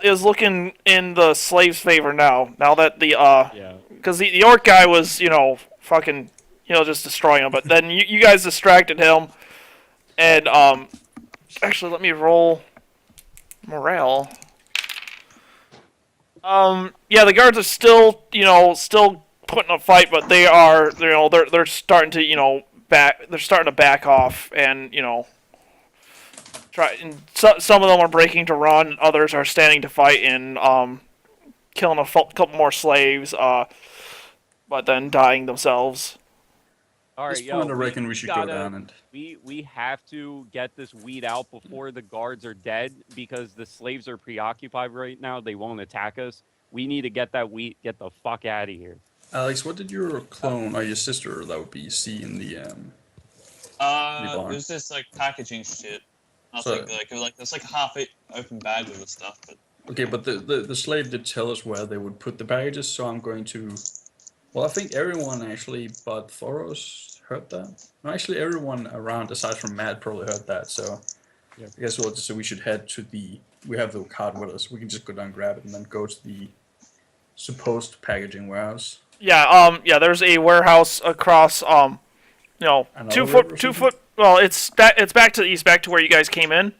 is looking in the slave's favor now. Now that the Yeah. because the orc guy was fucking just destroying him, but then you guys distracted him, and actually let me roll morale. Yeah, the guards are still still putting a fight, but they are they're starting to they're starting to back off, and try. And some of them are breaking to run, others are standing to fight and killing a couple more slaves, but then dying themselves. All At right, this point, yo, I reckon we should go gotta, down and. we have to get this weed out before the guards are dead because the slaves are preoccupied right now. They won't attack us. We need to get that wheat. Get the fuck out of here. Alex, what did your clone or your sister that would be see in the barn? There's this like packaging shit. So- Nothing like there's like a half open bag with the stuff, but Okay, but the slave did tell us where they would put the packages, so I'm going to. Well, I think everyone actually, but Thoros heard that. No, actually, everyone around aside from Matt probably heard that. So Yep. I guess we should head to the. We have the card with us. We can just go down, grab it, and then go to the supposed packaging warehouse. Yeah, there's a warehouse across Another 2 river foot or 2 something? foot. Well, it's back to the east, back to where you guys came in.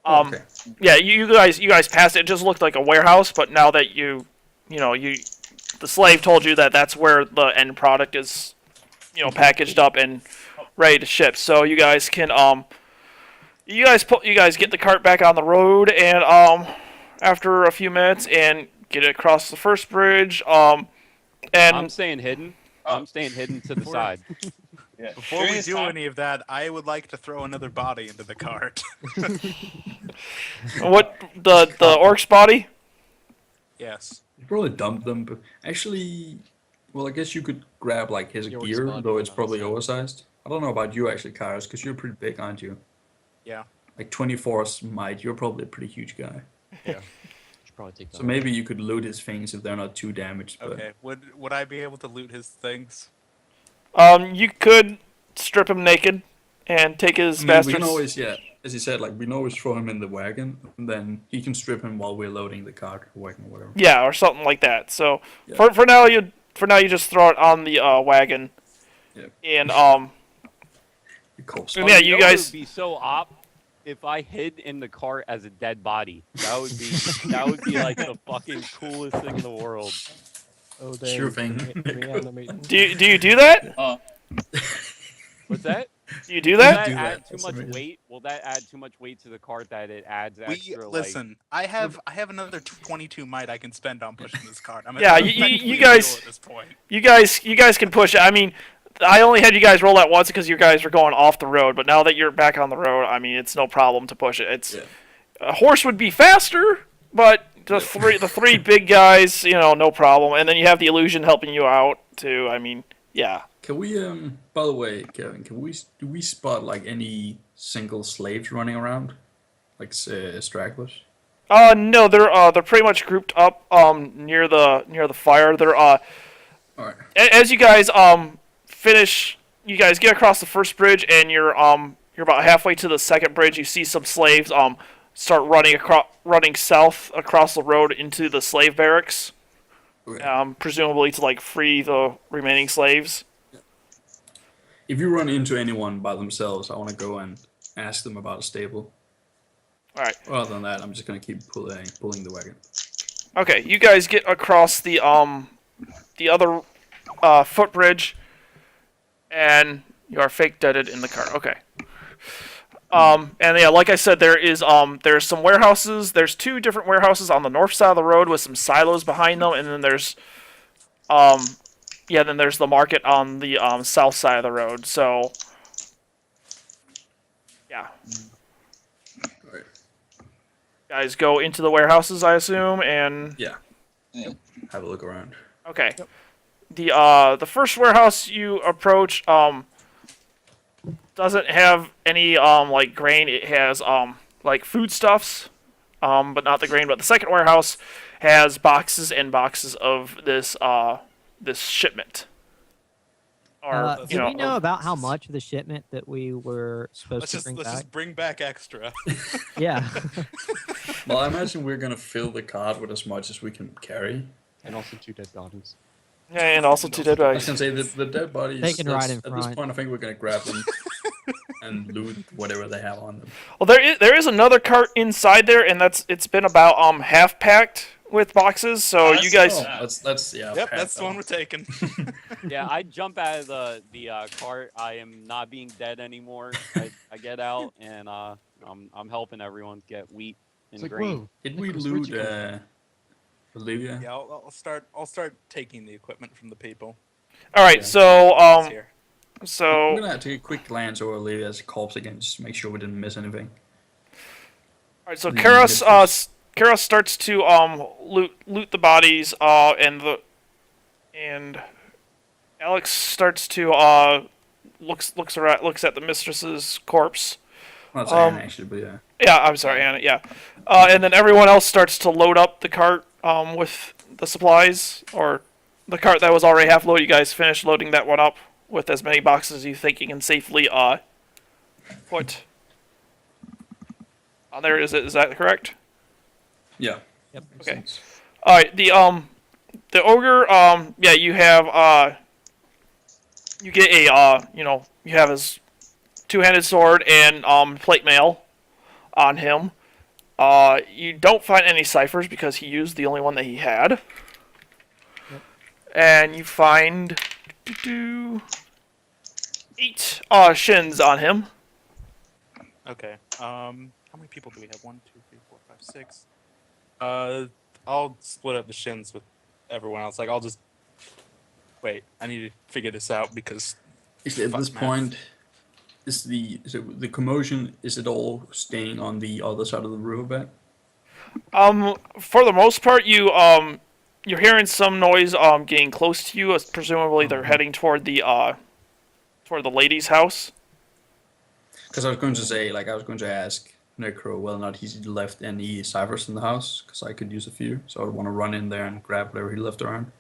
Okay. Yeah, you guys passed it. It just looked like a warehouse, but now that the slave told you that that's where the end product is, packaged up and ready to ship. So you guys can you guys get the cart back on the road, and after a few minutes and get it across the first bridge. And I'm staying hidden. I'm staying hidden to the Before- side. yeah. Before During we this do time- any of that, I would like to throw another body into the cart. what the orc's body? Yes. You probably dumped them, but actually, well, I guess you could grab like his Your gear, spot though would it's not probably sound- oversized. I don't know about you actually, Kairos, because you're pretty big, aren't you? Yeah. Like 24's might, you're probably a pretty huge guy. Should probably take that. So maybe you could loot his things if they're not too damaged. But Okay. Would I be able to loot his things? You could strip him naked and take his I mean, we bastards. can always, yeah, as he said, like we can always throw him in the wagon, and then he can strip him while we're loading the cart or wagon or whatever. Yeah, or something like that. So Yeah. for now you just throw it on the wagon. Yeah. And The corpse. Yeah, you know guys- It would be so op if I hid in the cart as a dead body. That would be like the fucking coolest thing in the world. Oh, Sure dang. thing. Reanimate. do you do that? What's that? Do you do Will that? that Do add that. too That's much amazing. weight? Will that add too much weight to the cart that it adds We extra? listen. I have another 22 might I can spend on pushing this cart. I'm Yeah, effectively you a guys- mule at this point. You guys can push it. I mean, I only had you guys roll that once because you guys were going off the road, but now that you're back on the road, I mean, it's no problem to push it. It's Yeah. a horse would be faster, but the three big guys, no problem. And then you have the illusion helping you out too. I mean, yeah. Can we, by the way, Kevin, do we spot like any single slaves running around, like stragglers? No, they're pretty much grouped up near the fire. They're All right. as you guys finish, you guys get across the first bridge, and you're about halfway to the second bridge. You see some slaves start running south across the road into the slave barracks, Okay. presumably to like free the remaining slaves. If you run into anyone by themselves, I want to go and ask them about a stable. All right. Other than that, I'm just gonna keep pulling the wagon. Okay, you guys get across the other footbridge, and you are fake deaded in the car. Okay. And yeah, like I said, there's some warehouses. There's 2 different warehouses on the north side of the road with some silos behind them, and then there's the market on the south side of the road. So yeah, All right. guys go into the warehouses, I assume, and Yeah. Yeah. Have a look around. okay. The first warehouse you approach doesn't have any like grain. It has like foodstuffs, but not the grain. But the second warehouse has boxes and boxes of this shipment. or do you Do know, we know about how much of the shipment that we were supposed Let's to just bring let's back? just bring back extra. Yeah. Well, I imagine we're gonna fill the cart with as much as we can carry. And also 2 dead bodies. yeah, and also 2 dead I was bodies. gonna say the dead bodies. They can ride in At this front. point, I think we're gonna grab them and loot whatever they have on them. Well, there is another cart inside there, and it's been about half packed with boxes. So Oh, you that's- guys, oh. That's yeah. Yep, pat that's the that one we're taking. Yeah, I jump out of the cart. I am not being dead anymore. I get out and I'm helping everyone get wheat and It's like, grain. whoa. Did we Nicholas, where'd loot you come from? Olivia? Yeah, I'll start taking the equipment from the people. all right. Yeah. So It's here. I'm so gonna take a quick glance over Olivia's corpse again, just to make sure we didn't miss anything. all right. So the Karos mistress. Karos starts to loot the bodies and Alex starts to looks at the mistress's corpse. Well, that's Anne actually, but yeah. Yeah, I'm sorry, Anna. Yeah, and then everyone else starts to load up the cart with the supplies, or the cart that was already half loaded. You guys finished loading that one up with as many boxes as you think you can safely put. There is it. Is that correct? Yeah. Yep. Okay. All right. The ogre. Yeah, you have you get a you have his two-handed sword and plate mail on him. You don't find any ciphers because he used the only one that he had. Yep. And you find 8 shins on him. Okay. How many people do we have? 1, 2, 3, 4, 5, 6. I'll split up the shins with everyone else. Like, I'll just wait. I need to figure this out because Actually, at Fuck this math. point, is the commotion? Is it all staying on the other side of the riverbed? For the most part, you're hearing some noise getting close to you. Presumably, they're heading toward the lady's house. Because I was going to say, like, I was going to ask Necro whether or not he's left any ciphers in the house, because I could use a few. So I would want to run in there and grab whatever he left around.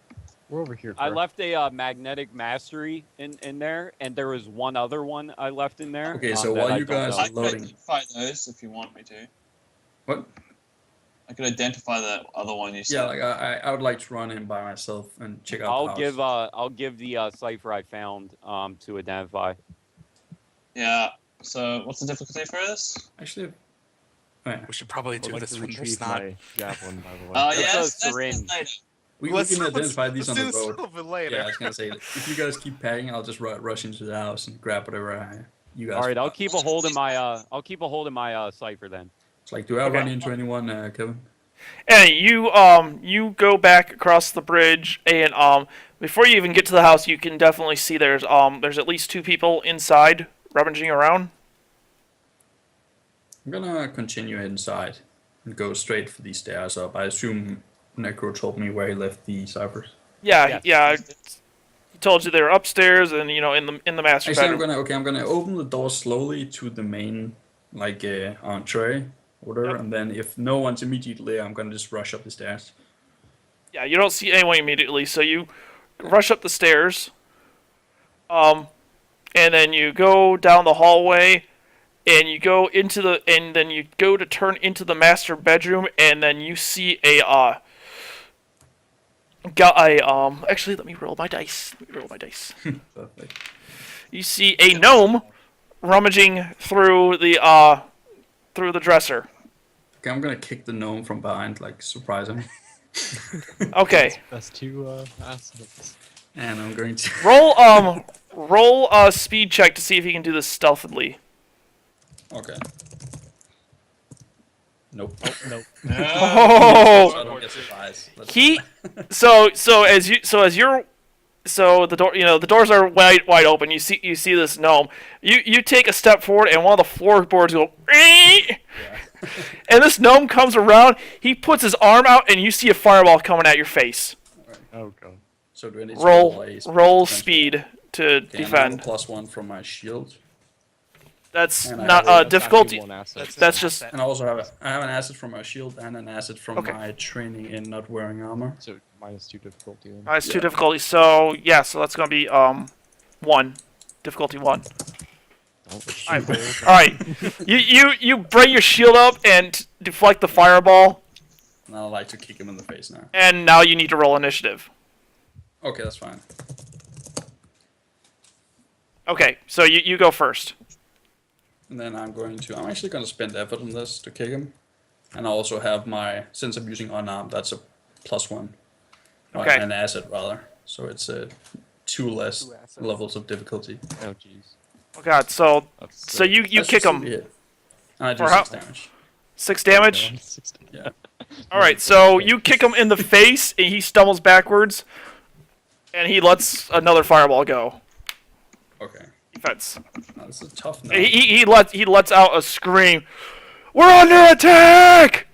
We're over here. I Kurt. left a magnetic mastery in there, and there was one other one I left in there. Okay, so that while I you don't guys know. are I could loading. identify those if you want me to. What? I could identify the other one you said. Yeah, like I would like to run in by myself and check out the house. I'll give the cipher I found to identify. Yeah. So what's the difficulty for this? Actually, oh, yeah. we should probably I'd do like this to when there's retrieve not. my javelin, by the way. Oh It's a yeah, let's do this syringe. later. we Let's- can identify these on let's the do this road. a little bit later. Yeah, I was gonna say, if you guys keep packing, I'll just rush into the house and grab whatever you guys. All right, I'll want. keep a hold of my cipher then. It's like, do I Okay. run into anyone, Kevin? And you go back across the bridge, and before you even get to the house, you can definitely see there's at least 2 people inside rummaging around. I'm gonna continue inside and go straight for these stairs up. I assume Necro told me where he left the ciphers. Yeah, Yes. yeah. He told you they were upstairs, and in the master Actually, bedroom. I'm gonna open the door slowly to the main entree order, Yep. and then if no one's immediately, I'm gonna just rush up the stairs. Yeah, you don't see anyone immediately, so you rush up the stairs. And then you go down the hallway, and you go and then you go to turn into the master bedroom, and then you see actually, let me roll my dice. Perfect. You see a gnome rummaging through the dresser. Okay, I'm gonna kick the gnome from behind, like surprise him, Okay. That's 2 assets. and I'm going to. Roll a speed check to see if you can do this stealthily. Okay. Nope. Nope. Oh. So I don't get surprised. So the door, the doors are wide open. You see this gnome. You take a step forward, and one of the floorboards go, Yeah. and this gnome comes around. He puts his arm out, and you see a fireball coming at your face. Oh god. So do I need to Roll a roll defense? speed to Okay, and I have a defend. +1 from my shield, That's and I not have a- difficulty. One asset. That's just and I also have an asset from my shield and an asset from Okay. my training in not wearing armor. So -2 difficulty then. It's 2 Yeah. difficulty. So yeah, so that's gonna be 1. Difficulty 1. Don't Alright, shoot. alright. You bring your shield up and deflect the fireball, And I'd like to kick him in the face now. and now you need to roll initiative. Okay, that's fine. Okay, so you go first. And then I'm actually going to spend effort on this to kick him. And I also have since I'm using unarmed, that's a +1. Okay. An asset, rather. So it's 2 less Two assets. levels of difficulty. Oh jeez. Oh god, so That's so you That's kick just a him. hit. And I do For 6 how- damage. 6 damage? Yeah. Alright, so you kick him in the face, and he stumbles backwards, and he lets another fireball go. Okay. Defense. Now, this is tough now. He lets out a scream. We're under attack!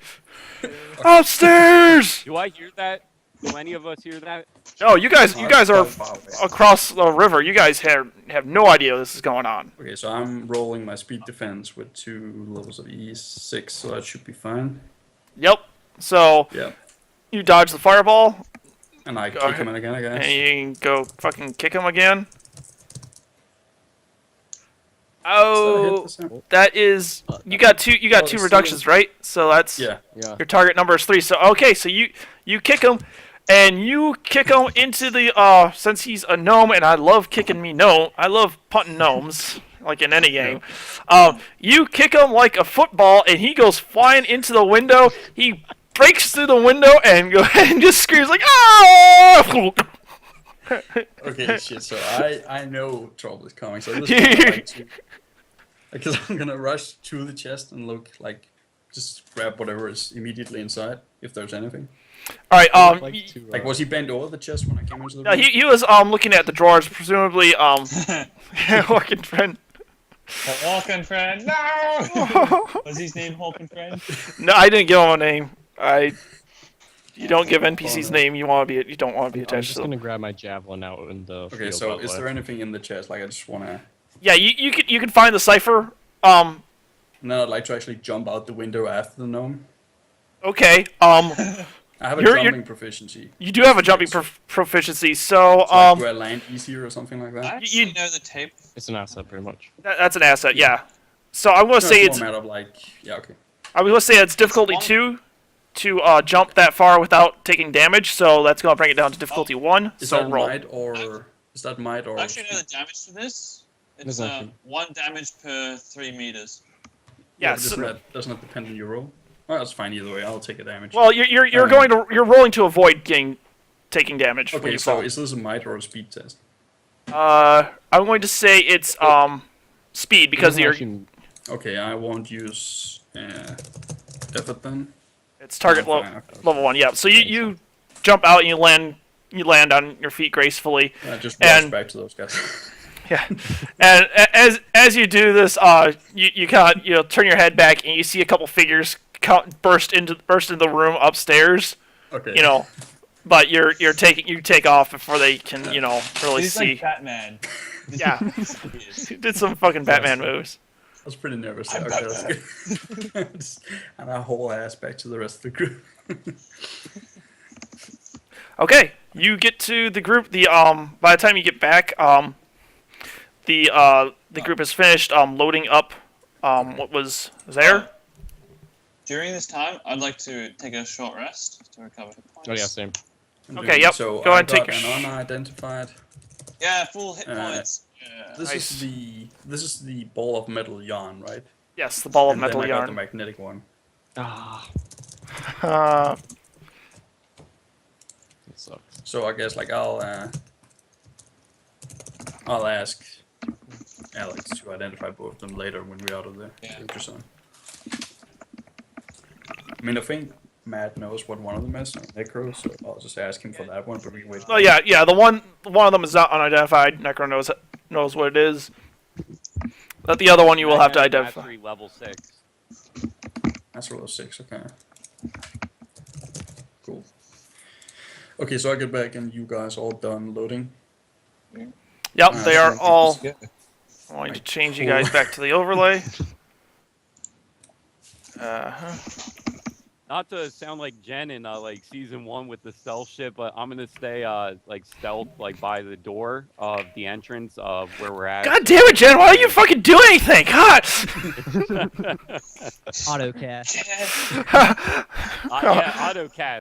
Upstairs! Do I hear that? Do any of us hear that? No, you guys are Far away. across the river. You guys have no idea this is going on. Okay, so I'm rolling my speed defense with 2 levels of E6, so that should be fine. Yep. So Yeah. you dodge the fireball, And I Go kick ahead. him again, I guess. and you can go fucking kick him again. Oh, Does that hit this time? that is you got two Oh, it's two still- reductions, right? So that's Yeah. Yeah. your target number is 3. So okay, so you kick him, and you kick him into the since he's a gnome, and I love kicking me gnome. I love punting gnomes like in any game. You kick him like a football, and he goes flying into the window. He breaks through the window and and just screams like ah! Okay, shit, so I know trouble is coming, so this is like because I'm gonna rush to the chest and look like just grab whatever is immediately inside, if there's anything. All right. I would like to, Like, was he bent over the chest when I came into the No, room? he was looking at the drawers, presumably working friend. Hawken friend. No. Was his name Hawken friend? No, I didn't give him a name. You don't give NPCs name. You don't want to be I'm attached just to them. gonna grab my javelin out in the Okay, field so out is left. there anything in the chest? Like, I just wanna... Yeah, you can find the cipher. And then I'd like to actually jump out the window after the gnome. Okay. I have a You're- jumping proficiency. You do have a jumping proficiency, so So, like, do I land easier or something like I that? actually know the tape. It's an asset, pretty much. that's an asset. Yeah. So I'm gonna say it's it's more a matter of like, yeah, okay. I'm gonna say it's difficulty 2 to jump that far without taking damage. So that's gonna bring it down to difficulty 1. Is So that roll. might or is that might or? I actually know the damage to this. It's There's nothing. 1 damage per 3 meters. Yeah. doesn't that depend on your roll? Well, that's fine either way. I'll take a damage. Well, you're you're rolling to avoid taking damage when okay, you so fall. is this a might or a speed test? I'm going to say it's speed because It you're doesn't actually- Okay, I won't use effort then. it's target Oh, fine, okay. level 1. Yeah. So you jump out and you land on your feet gracefully. I just rush And- back to those guys. Yeah. And as you do this, you kind of turn your head back and you see a couple figures burst into the room upstairs. Okay. But you take off before they can really He's see. like Batman. Yeah. Disappears. You did some fucking Batman moves. I was pretty nervous. I'm Okay, that's good. And I haul ass back to the rest of the group. Okay, you get to the group. By the time you get back, the group is finished loading up what was there. During this time, I'd like to take a short rest to recover hit points. Oh yeah, same. Okay, yep. So Go I ahead and take got your an unidentified. Yeah, full hit Uh, points. Yeah. This Nice. is the ball of metal yarn, right? Yes, the ball of And metal then I got the yarn. magnetic one. Ah, Uh, that sucks. So I guess like I'll ask Alex to identify both of them later when we're out of the Yeah. danger zone. I mean, I think Matt knows what one of them is, Necro, so I'll just ask him for that one. But we wait. oh yeah. The one of them is not unidentified. Necro knows what it is. But the other one you will have to identify. Mastery level 6. That's level 6. Okay. Cool. Okay, so I get back and you guys all done loading. Yep, they are all Yeah. going to change you guys back to the overlay. not to sound like Jen in like season 1 with the stealth shit, but I'm gonna stay like stealth like by the door of the entrance of where we're at. God damn it, Jen! Why don't you fucking do anything? God. AutoCast. Jen. Yeah, AutoCAD.